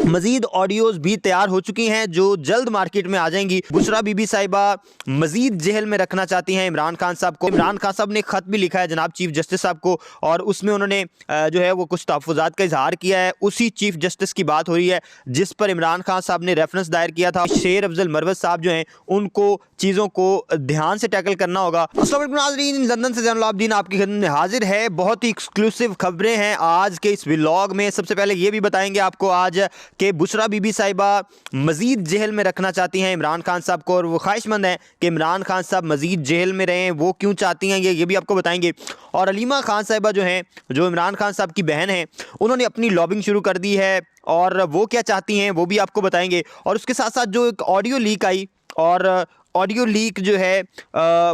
मजीद audios भी तैयार हो चुकी हैं जो जल्द मार्केट में आ जाएंगी। बुशरा बीबी साहिबा मजीद जेल में रखना चाहती हैं इमरान खान साहब को। इमरान खान साहब ने खत भी लिखा है जनाब चीफ जस्टिस साहब को, और उसमें उन्होंने जो है वो कुछ तहफ़्फ़ुज़ात का इजहार किया है। उसी चीफ जस्टिस की बात हो रही है जिस पर इमरान खान साहब ने रेफरेंस दायर किया था। शेर अफजल मरवत साहब जो हैं उनको चीज़ों को ध्यान से टैकल करना होगा। अस्सलाम वालेकुम नाज़रीन, लंदन से ज़ैनुल आबिदीन आपकी खिदमत में हाजिर है। बहुत ही एक्सक्लूसिव खबरें हैं आज के इस व्लॉग में। सबसे पहले ये भी बताएंगे आपको आज कि बुशरा बीबी साहिबा मजीद जेल में रखना चाहती हैं इमरान खान साहब को, और वो ख्वाहिशमंद हैं कि इमरान खान साहब मजीद जेल में रहें। वो क्यों चाहती हैं ये भी आपको बताएंगे। और अलीमा खान साहिबा जो हैं, जो इमरान खान साहब की बहन हैं, उन्होंने अपनी लॉबिंग शुरू कर दी है और वो क्या चाहती हैं वो भी आपको बताएंगे। और उसके साथ साथ जो एक ऑडियो लीक आई, और ऑडियो लीक जो है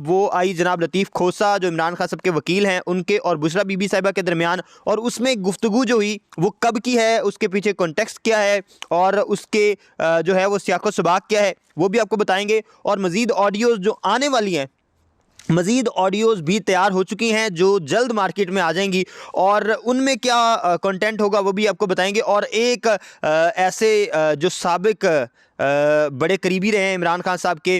वो आई जनाब लतीफ़ खोसा जो इमरान खान साहब के वकील हैं उनके और बुशरा बीबी साहिबा के दरमियान, और उसमें गुफ्तगू जो हुई वो कब की है, उसके पीछे कॉन्टेक्स्ट क्या है, और उसके जो है वो सियाक़ो सबाक़ क्या है वो भी आपको बताएंगे। और मज़ीद ऑडियोज़ जो आने वाली हैं, मज़ीद ऑडियोज़ भी तैयार हो चुकी हैं जो जल्द मार्केट में आ जाएंगी, और उनमें क्या कंटेंट होगा वो भी आपको बताएंगे। और एक ऐसे जो साबिक बड़े करीबी रहे हैं इमरान खान साहब के,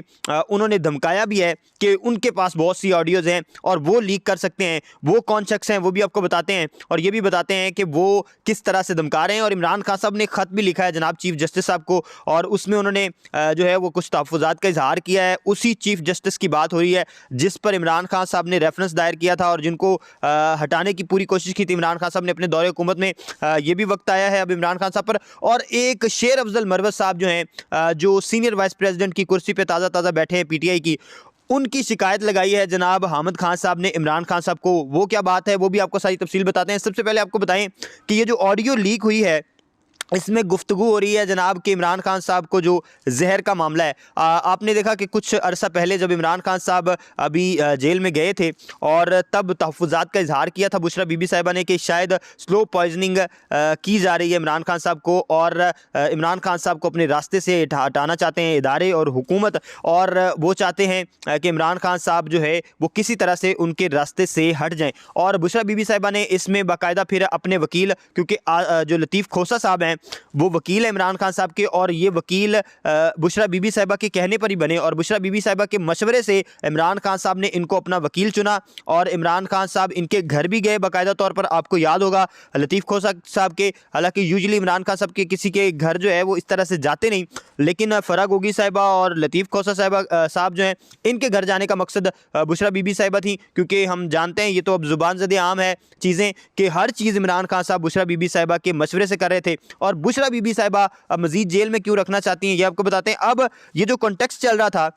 उन्होंने धमकाया भी है कि उनके पास बहुत सी ऑडियोज़ हैं और वो लीक कर सकते हैं। वो कौन शख्स हैं वो भी आपको बताते हैं, और ये भी बताते हैं कि वो किस तरह से धमका रहे हैं। और इमरान खान साहब ने ख़त भी लिखा है जनाब चीफ जस्टिस साहब को, और उसमें उन्होंने जो है वो कुछ तहफ़्फ़ुज़ात का इजहार किया है। उसी चीफ जस्टिस की बात हो रही है जिस पर इमरान खान साहब ने रेफरेंस दायर किया था और जिनको हटाने की पूरी कोशिश की थी इमरान खान साहब ने अपने दौरे हुकूमत में। ये भी वक्त आया है अब इमरान खान साहब पर। और एक शेर अफजल मरवत साहब जो हैं, जो सीनियर वाइस प्रेसिडेंट की कुर्सी पे ताज़ा बैठे हैं पीटीआई की, उनकी शिकायत लगाई है जनाब हामिद खान साहब ने इमरान खान साहब को। वो क्या बात है वो भी आपको सारी तफसील बताते हैं। सबसे पहले आपको बताएं कि ये जो ऑडियो लीक हुई है इसमें गुफ्तगू हो रही है जनाब कि इमरान खान साहब को जो जहर का मामला है, आपने देखा कि कुछ अरसा पहले जब इमरान खान साहब अभी जेल में गए थे और तब तहफ़्फ़ुज़ात का इजहार किया था बुशरा बीबी साहिबा ने कि शायद स्लो पॉइजनिंग की जा रही है इमरान खान साहब को, और इमरान खान साहब को अपने रास्ते से हटाना चाहते हैं इदारे और हुकूमत, और वो चाहते हैं कि इमरान खान साहब जो है वो किसी तरह से उनके रास्ते से हट जाएँ। और बुशरा बीबी साहिबा ने इसमें बाकायदा फिर अपने वकील, क्योंकि जो लतीफ़ खोसा साहब हैं वो वकील है इमरान खान साहब के, और ये वकील बुशरा बीबी साहिबा के कहने पर ही बने, और बुशरा बीबी साहिबा के मशवरे से इमरान खान साहब ने इनको अपना वकील चुना। और इमरान खान साहब इनके घर भी गए बाकायदा तौर पर, आपको याद होगा लतीफ़ खोसा साहब के। हालांकि यूजुअली इमरान खान साहब के किसी के घर जो है वो इस तरह से जाते नहीं, लेकिन फ़रा गोगी साहिबा और लतीफ़ खोसा साहब जो हैं इनके घर जाने का मकसद बुशरा बीबी साहिबा थी, क्योंकि हम जानते हैं ये तो अब ज़ुबान ज़दे आम है चीज़ें कि हर चीज़ इमरान खान साहब बुशरा बीबी साहिबा के मशवरे से कर रहे थे। और बुशरा बीबी साहिबा अब मजीद जेल में क्यों रखना चाहती हैं ये आपको बताते हैं। अब ये जो कॉन्टेक्स्ट चल रहा था,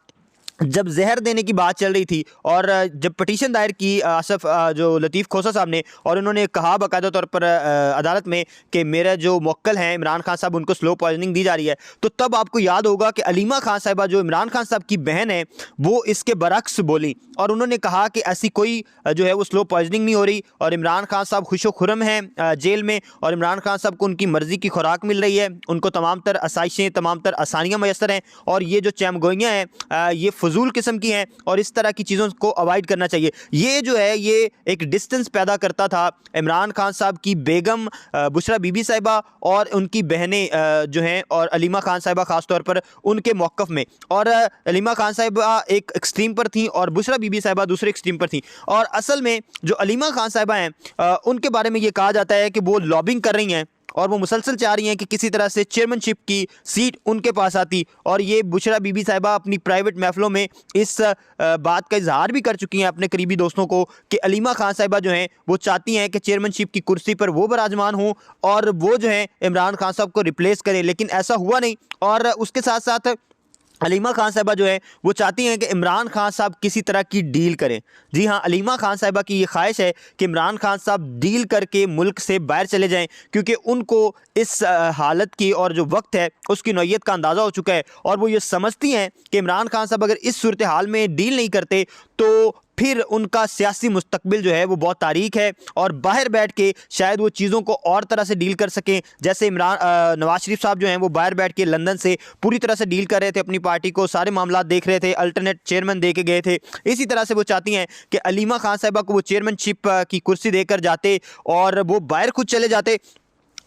जब जहर देने की बात चल रही थी और जब पटिशन दायर की आसफ जो लतीफ़ खोसा साहब ने, और उन्होंने कहा बाकायदा तौर पर अदालत में कि मेरा जो मुवक्किल हैं इमरान खान साहब उनको स्लो पॉइजनिंग दी जा रही है, तो तब आपको याद होगा कि अलीमा खान साहिबा जो इमरान खान साहब की बहन है वो इसके बरक्स बोली, और उन्होंने कहा कि ऐसी कोई जो है वो स्लो पॉइजनिंग नहीं हो रही, और इमरान खान साहब खुशो खुरम हैं जेल में, और इमरान खान साहब को उनकी मर्ज़ी की खुराक मिल रही है, उनको तमाम तर आसाइशें तमाम तर आसानियाँ मैसर हैं, और ये जो चैमगोइयाँ हैं ये फजूल किस्म की हैं और इस तरह की चीज़ों को अवॉइड करना चाहिए। ये जो है ये एक डिस्टेंस पैदा करता था इमरान खान साहब की बेगम बुशरा बीबी साहिबा और उनकी बहनें जो हैं, और अलीमा खान साहिबा ख़ास तौर पर उनके मौक़िफ़ में। और अलीमा खान साहिबा एक एक्सट्रीम पर थी और बुशरा बीबी साहिबा दूसरे एक्सट्रीम पर थी। और असल में जो अलीमा खान साहिबा हैं उनके बारे में ये कहा जाता है कि वो लॉबिंग कर रही हैं और वो मुसलसल चाह रही हैं कि किसी तरह से चेयरमैनशिप की सीट उनके पास आती, और ये बुशरा बीबी साहिबा अपनी प्राइवेट महफिलों में इस बात का इजहार भी कर चुकी हैं अपने करीबी दोस्तों को कि अलीमा खान साहिबा जो हैं वो चाहती हैं कि चेयरमैनशिप की कुर्सी पर वो बराजमान हों और वो जो है इमरान खान साहब को रिप्लेस करें, लेकिन ऐसा हुआ नहीं। और उसके साथ साथ अलीमा खान साहिबा जो है वो चाहती हैं कि इमरान खान साहब किसी तरह की डील करें। जी हाँ, अलीमा खान साहिबा की ये ख्वाहिश है कि इमरान खान साहब डील करके मुल्क से बाहर चले जाएं, क्योंकि उनको इस हालत की और जो वक्त है उसकी नौयत का अंदाज़ा हो चुका है, और वो ये समझती हैं कि इमरान खान साहब अगर इस सूरत हाल में डील नहीं करते तो फिर उनका सियासी मुस्तकबिल जो है वो बहुत तारीक है, और बाहर बैठ के शायद वो चीज़ों को और तरह से डील कर सकें। जैसे नवाज शरीफ साहब जो हैं वो बाहर बैठ के लंदन से पूरी तरह से डील कर रहे थे, अपनी पार्टी को सारे मामला देख रहे थे, अल्टरनेट चेयरमैन दे के गए थे। इसी तरह से वो चाहती हैं कि अलीमा खान साहिबा को वो चेयरमैनशिप की कुर्सी देकर जाते और वो बाहर खुद चले जाते,